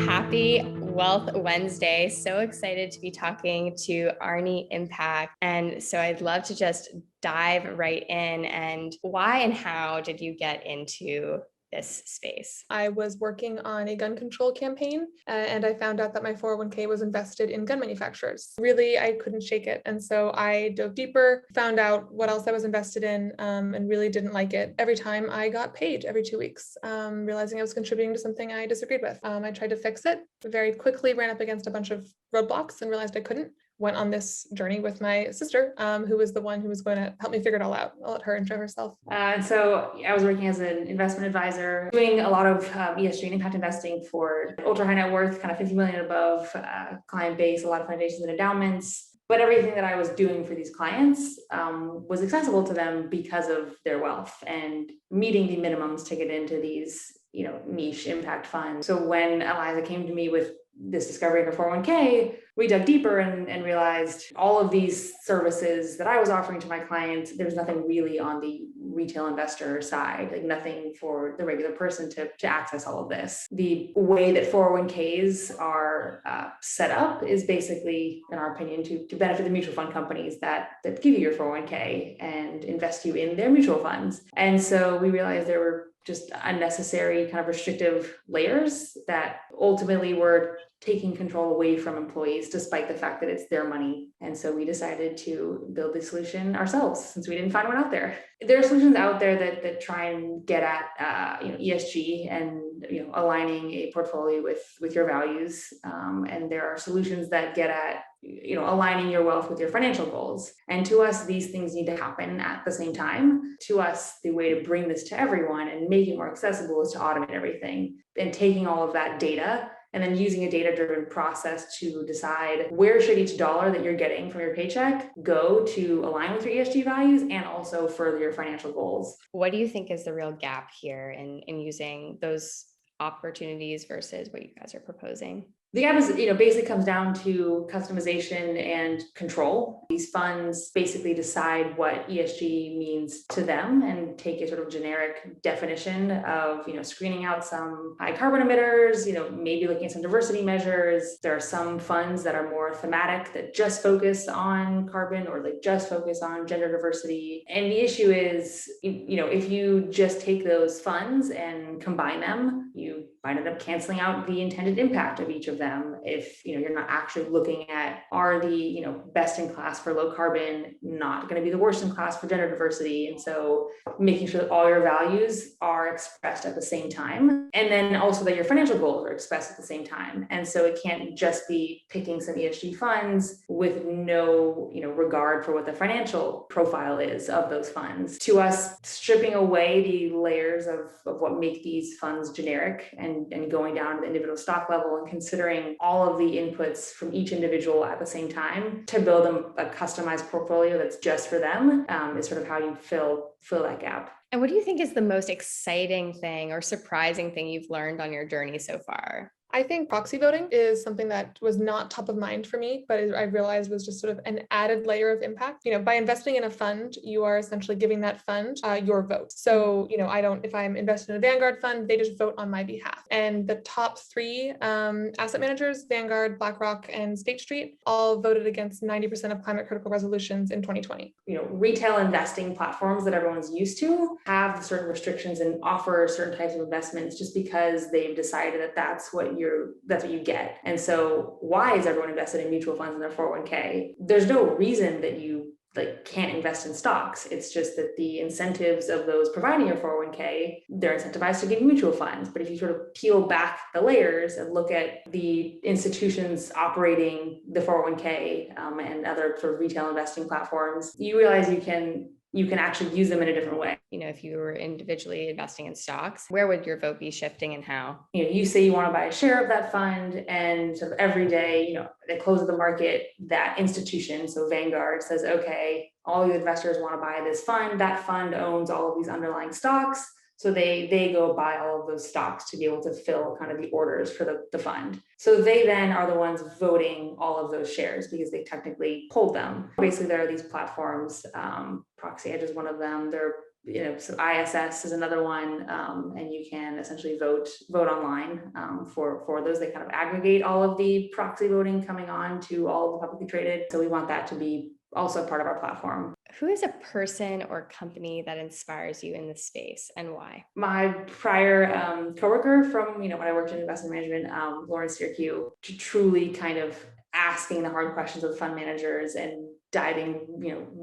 Happy Wealth Wednesday. So excited to be talking to Arnie Impact. And so I'd love to just dive right in. And why and how did you get into this space? I was working on a gun control campaign and I found out that my 401k was invested in gun manufacturers. Really, I couldn't shake it. And so I dove deeper, found out what else I was invested in, and really didn't like it. Every time I got paid every 2 weeks, realizing I was contributing to something I disagreed with. I tried to fix it, very quickly ran up against a bunch of roadblocks and realized I couldn't. Went on this journey with my sister, who was the one who was going to help me figure it all out. I'll let her intro herself. And so I was working as an investment advisor, doing a lot of ESG and impact investing for ultra high net worth, kind of 50 million and above client base, a lot of foundations and endowments. But everything that I was doing for these clients was accessible to them because of their wealth and meeting the minimums to get into these, niche impact funds. So when Eliza came to me with this discovery in her 401k, we dug deeper and realized all of these services that I was offering to my clients, there's nothing really on the retail investor side, like nothing for the regular person to access all of this. The way that 401ks are set up is basically, in our opinion, to benefit the mutual fund companies that give you your 401k and invest you in their mutual funds. And so we realized there were just unnecessary kind of restrictive layers that ultimately were taking control away from employees, despite the fact that it's their money. And so we decided to build the solution ourselves since we didn't find one out there. There are solutions out there that try and get at ESG and aligning a portfolio with your values. And there are solutions that get at aligning your wealth with your financial goals. And to us, these things need to happen at the same time. To us, the way to bring this to everyone and make it more accessible is to automate everything and taking all of that data and then using a data-driven process to decide where should each dollar that you're getting from your paycheck go to align with your ESG values and also further your financial goals. What do you think is the real gap here in using those opportunities versus what you guys are proposing? The gap is, basically comes down to customization and control. These funds basically decide what ESG means to them and take a sort of generic definition of, screening out some high carbon emitters, maybe looking at some diversity measures. There are some funds that are more thematic that just focus on carbon or like just focus on gender diversity. And the issue is, if you just take those funds and combine them, you might end up canceling out the intended impact of each of them. If you're not actually looking at, are the best in class for low carbon not going to be the worst in class for gender diversity? And so making sure that all your values are expressed at the same time, and then also that your financial goals are expressed at the same time. And so it can't just be picking some ESG funds with no regard for what the financial profile is of those funds. To us, stripping away the layers of what make these funds generic and going down to the individual stock level and considering all of the inputs from each individual at the same time to build a customized portfolio that's just for them is sort of how you fill that gap. And what do you think is the most exciting thing or surprising thing you've learned on your journey so far? I think proxy voting is something that was not top of mind for me, but I realized was just sort of an added layer of impact. By investing in a fund, you are essentially giving that fund your vote. So, if I'm invested in a Vanguard fund, they just vote on my behalf. And the top three asset managers, Vanguard, BlackRock, and State Street, all voted against 90% of climate critical resolutions in 2020. Retail investing platforms that everyone's used to have certain restrictions and offer certain types of investments just because they've decided that that's what you get. And so why is everyone invested in mutual funds in their 401k? There's no reason that you can't invest in stocks. It's just that the incentives of those providing your 401k, they're incentivized to give mutual funds. But if you sort of peel back the layers and look at the institutions operating the 401k and other sort of retail investing platforms, you realize you can actually use them in a different way. If you were individually investing in stocks, where would your vote be shifting and how? You say you want to buy a share of that fund, and sort of every day, they close the market, that institution, so Vanguard says, okay, all you investors want to buy this fund. That fund owns all of these underlying stocks. So they go buy all of those stocks to be able to fill kind of the orders for the fund. So they then are the ones voting all of those shares because they technically hold them. Basically, there are these platforms, Proxy Edge is one of them. They're So ISS is another one, and you can essentially vote online for those. They kind of aggregate all of the proxy voting coming on to all of the publicly traded. So we want that to be also part of our platform. Who is a person or company that inspires you in this space, and why? My prior coworker from, when I worked in investment management, Lauren Syracuse, truly kind of asking the hard questions of fund managers and diving,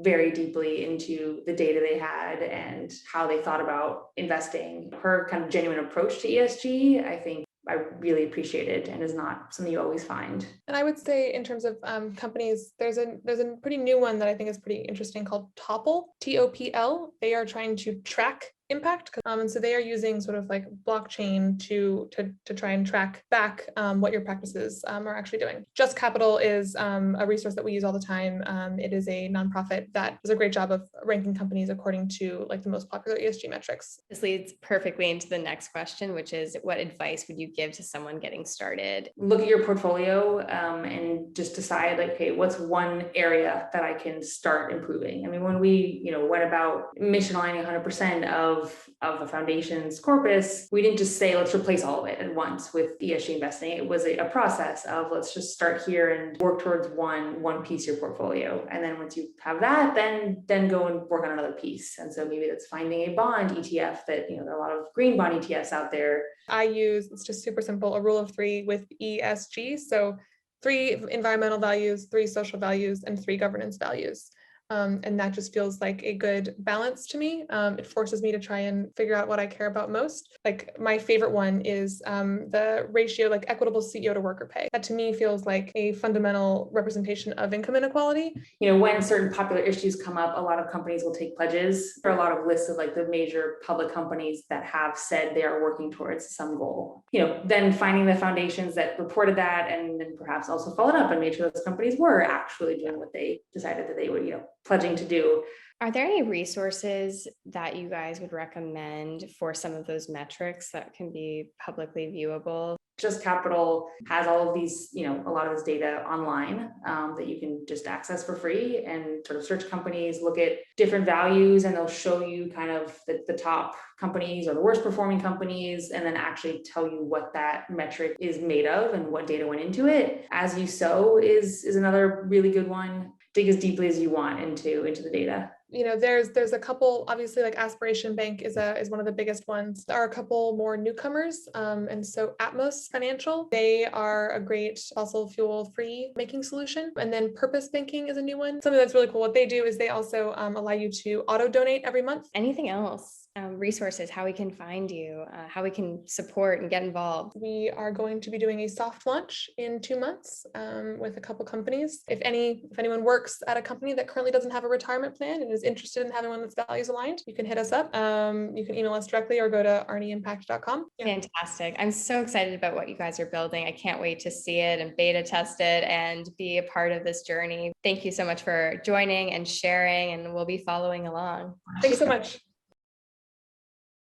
very deeply into the data they had and how they thought about investing. Her kind of genuine approach to ESG, I think I really appreciated, and is not something you always find. And I would say in terms of companies, there's a pretty new one that I think is pretty interesting called Topple, TOPL. They are trying to track impact, and so they are using sort of like blockchain to try and track back what your practices are actually doing. Just Capital is a resource that we use all the time. It is a nonprofit that does a great job of ranking companies according to like the most popular ESG metrics. This leads perfectly into the next question, which is, what advice would you give to someone getting started? Look at your portfolio and just decide, like, okay, what's one area that I can start improving? I mean, when we, went about mission aligning 100% of the foundation's corpus, we didn't just say, let's replace all of it at once with ESG investing. It was a process of, let's just start here and work towards one piece of your portfolio. And then once you have that, then go and work on another piece. And so maybe that's finding a bond ETF that, there are a lot of green bond ETFs out there. I use, it's just super simple, a rule of 3 with ESG. So 3 environmental values, 3 social values, and 3 governance values. And that just feels like a good balance to me. It forces me to try and figure out what I care about most. Like my favorite one is the ratio, like equitable CEO to worker pay. That to me feels like a fundamental representation of income inequality. When certain popular issues come up, a lot of companies will take pledges. There are a lot of lists of like the major public companies that have said they are working towards some goal. Then finding the foundations that reported that, and then perhaps also followed up and made sure those companies were actually doing what they decided that they would, pledging to do. Are there any resources that you guys would recommend for some of those metrics that can be publicly viewable? Just Capital has all of these, a lot of this data online that you can just access for free, and sort of search companies, look at different values, and they'll show you kind of the top companies or the worst performing companies, and then actually tell you what that metric is made of and what data went into it. As You Sow is another really good one. Dig as deeply as you want into the data. There's a couple, obviously, like Aspiration Bank is one of the biggest ones. There are a couple more newcomers. And so Atmos Financial, they are a great fossil fuel free banking solution. And then Purpose Banking is a new one. Something that's really cool. What they do is they also allow you to auto donate every month. Anything else? Resources, how we can find you, how we can support and get involved? We are going to be doing a soft launch in 2 months with a couple companies. If anyone works at a company that currently doesn't have a retirement plan and is interested in having one that's values aligned, you can hit us up. You can email us directly or go to arnieimpact.com. Yeah. Fantastic. I'm so excited about what you guys are building. I can't wait to see it and beta test it and be a part of this journey. Thank you so much for joining and sharing, and we'll be following along. Thanks so much.